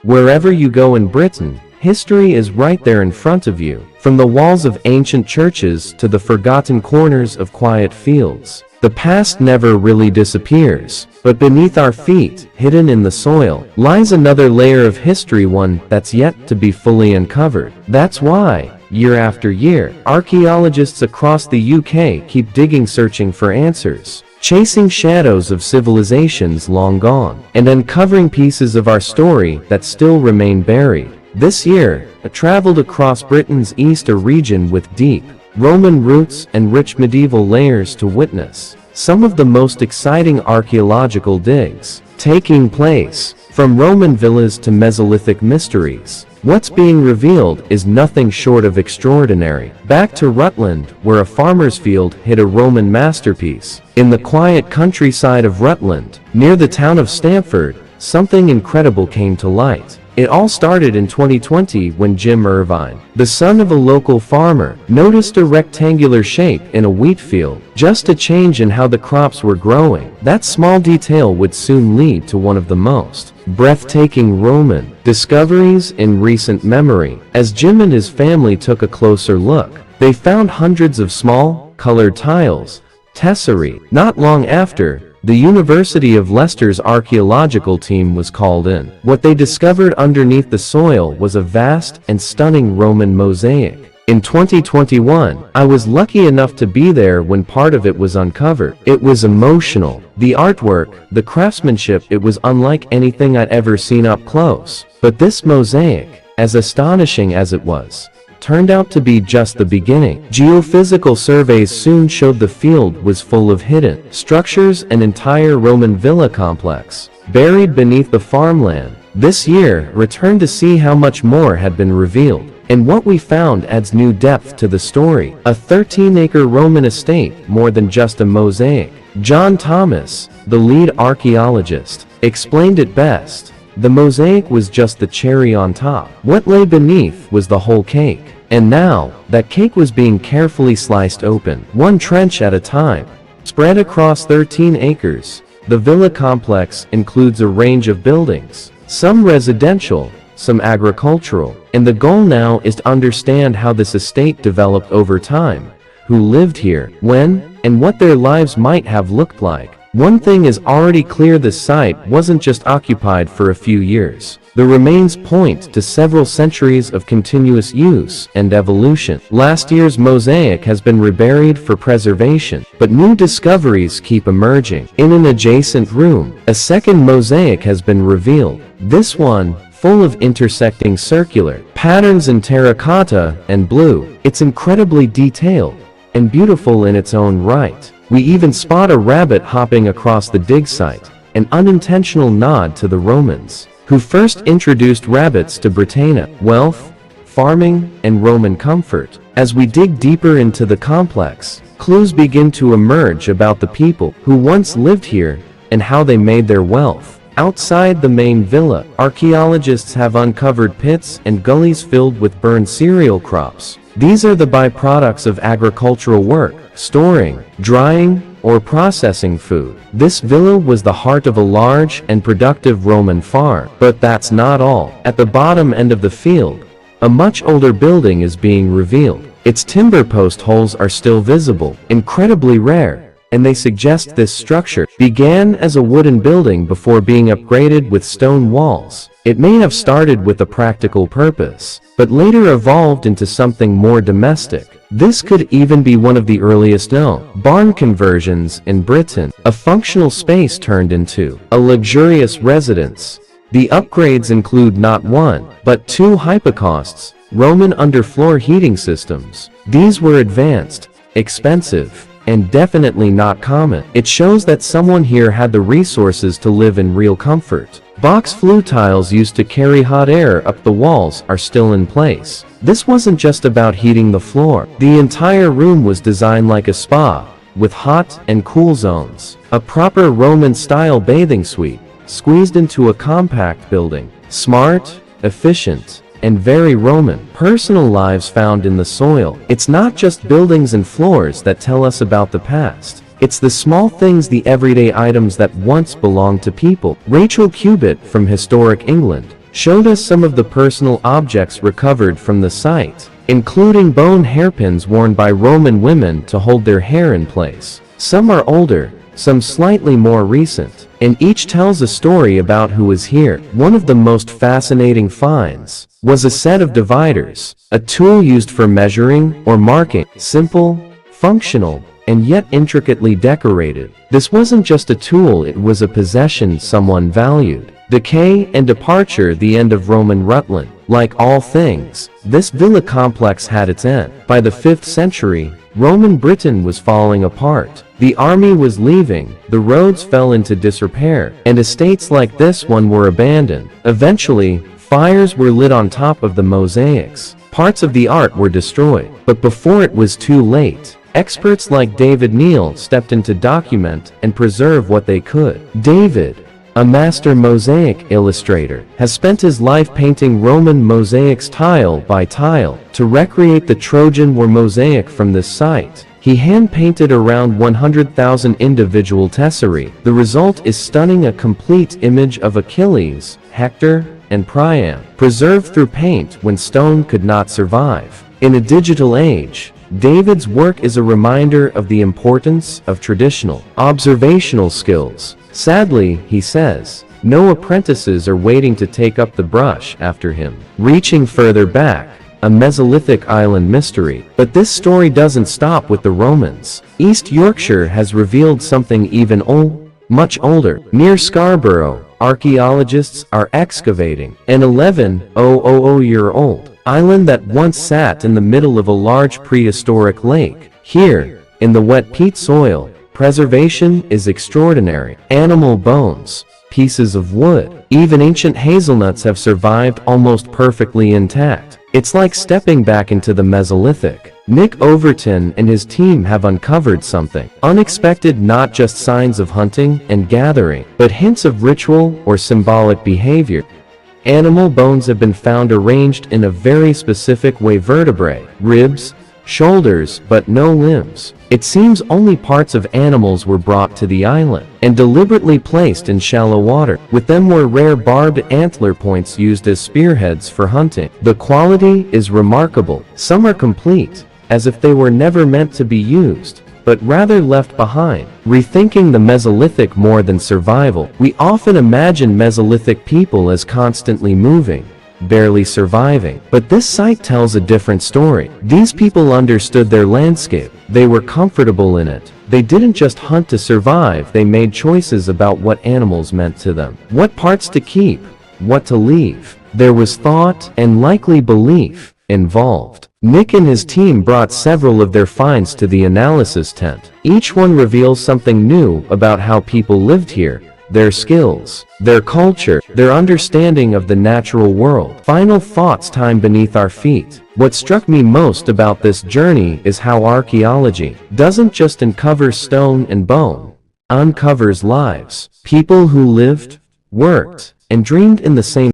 Wherever you go in Britain, history is right there in front of you, from the walls of ancient churches to the forgotten corners of quiet fields. The past never really disappears, but beneath our feet, hidden in the soil, lies another layer of history, one that's yet to be fully uncovered. That's why, year after year, archaeologists across the UK keep digging, searching for answers, chasing shadows of civilizations long gone, and uncovering pieces of our story that still remain buried. This year, I traveled across Britain's eastern region with deep Roman roots and rich medieval layers to witness some of the most exciting archaeological digs taking place. From Roman villas to Mesolithic mysteries, what's being revealed is nothing short of extraordinary. Back to Rutland, where a farmer's field hid a Roman masterpiece. In the quiet countryside of Rutland, near the town of Stamford, something incredible came to light. It all started in 2020 when Jim Irvine, the son of a local farmer, noticed a rectangular shape in a wheat field. Just a change in how the crops were growing. That small detail would soon lead to one of the most breathtaking Roman discoveries in recent memory. As Jim and his family took a closer look, they found hundreds of small, colored tiles, tesserae. Not long after, the University of Leicester's archaeological team was called in. What they discovered underneath the soil was a vast and stunning Roman mosaic. In 2021, I was lucky enough to be there when part of it was uncovered. It was emotional. The artwork, the craftsmanship, it was unlike anything I'd ever seen up close. But this mosaic, as astonishing as it was, turned out to be just the beginning. Geophysical surveys soon showed the field was full of hidden structures, an entire Roman villa complex buried beneath the farmland. This year, returned to see how much more had been revealed. And what we found adds new depth to the story. A 13-acre Roman estate, more than just a mosaic. John Thomas, the lead archaeologist, explained it best. The mosaic was just the cherry on top. What lay beneath was the whole cake. And now, that cake was being carefully sliced open, one trench at a time. Spread across 13 acres, the villa complex includes a range of buildings, some residential, some agricultural, and the goal now is to understand how this estate developed over time, who lived here, when, and what their lives might have looked like. One thing is already clear: the site wasn't just occupied for a few years. The remains point to several centuries of continuous use and evolution. Last year's mosaic has been reburied for preservation, but new discoveries keep emerging. In an adjacent room, a second mosaic has been revealed. This one, full of intersecting circular patterns in terracotta and blue. It's incredibly detailed and beautiful in its own right. We even spot a rabbit hopping across the dig site, an unintentional nod to the Romans, who first introduced rabbits to Britannia, wealth, farming, and Roman comfort. As we dig deeper into the complex, clues begin to emerge about the people who once lived here and how they made their wealth. Outside the main villa, archaeologists have uncovered pits and gullies filled with burned cereal crops. These are the byproducts of agricultural work, storing, drying, or processing food. This villa was the heart of a large and productive Roman farm. But that's not all. At the bottom end of the field, a much older building is being revealed. Its timber post holes are still visible, incredibly rare, and they suggest this structure began as a wooden building before being upgraded with stone walls. It may have started with a practical purpose, but later evolved into something more domestic. This could even be one of the earliest known barn conversions in Britain, a functional space turned into a luxurious residence. The upgrades include not one, but two hypocausts, Roman underfloor heating systems. These were advanced, expensive, and definitely not common. It shows that someone here had the resources to live in real comfort. Box flue tiles used to carry hot air up the walls are still in place. This wasn't just about heating the floor. The entire room was designed like a spa, with hot and cool zones. A proper Roman-style bathing suite, squeezed into a compact building. Smart, efficient, and very Roman. Personal lives found in the soil. It's not just buildings and floors that tell us about the past. It's the small things, the everyday items that once belonged to people. Rachel Cubitt from Historic England showed us some of the personal objects recovered from the site, including bone hairpins worn by Roman women to hold their hair in place. Some are older, some slightly more recent, and each tells a story about who was here. One of the most fascinating finds was a set of dividers, a tool used for measuring or marking. Simple, functional, and yet intricately decorated. This wasn't just a tool, it was a possession someone valued. Decay and departure. The end of Roman Rutland. Like all things, this villa complex had its end. By the 5th century, Roman Britain was falling apart. The army was leaving, the roads fell into disrepair, and estates like this one were abandoned. Eventually, fires were lit on top of the mosaics. Parts of the art were destroyed. But before it was too late, experts like David Neal stepped in to document and preserve what they could. David, a master mosaic illustrator, has spent his life painting Roman mosaics tile by tile to recreate the Trojan War mosaic from this site. He hand-painted around 100,000 individual tesserae. The result is stunning, a complete image of Achilles, Hector, and Priam, preserved through paint when stone could not survive. In a digital age, David's work is a reminder of the importance of traditional observational skills. Sadly, he says, no apprentices are waiting to take up the brush after him. Reaching further back, a Mesolithic island mystery. But this story doesn't stop with the Romans. East Yorkshire has revealed something even much older. Near Scarborough, archaeologists are excavating an 11,000-year-old island that once sat in the middle of a large prehistoric lake. Here, in the wet peat soil, preservation is extraordinary. Animal bones, pieces of wood, even ancient hazelnuts have survived almost perfectly intact. It's like stepping back into the Mesolithic. Nick Overton and his team have uncovered something unexpected, not just signs of hunting and gathering, but hints of ritual or symbolic behavior. Animal bones have been found arranged in a very specific way: vertebrae, ribs, shoulders, but no limbs. It seems only parts of animals were brought to the island and deliberately placed in shallow water. With them were rare barbed antler points used as spearheads for hunting. The quality is remarkable. Some are complete, as if they were never meant to be used, but rather left behind. Rethinking the Mesolithic more than survival. We often imagine Mesolithic people as constantly moving, barely surviving. But this site tells a different story. These people understood their landscape. They were comfortable in it. They didn't just hunt to survive, they made choices about what animals meant to them, what parts to keep, what to leave. There was thought and likely belief involved. Nick and his team brought several of their finds to the analysis tent. Each one reveals something new about how people lived here, their skills, their culture, their understanding of the natural world. Final thoughts. Time beneath our feet. What struck me most about this journey is how archaeology doesn't just uncover stone and bone, uncovers lives, people who lived, worked, and dreamed in the same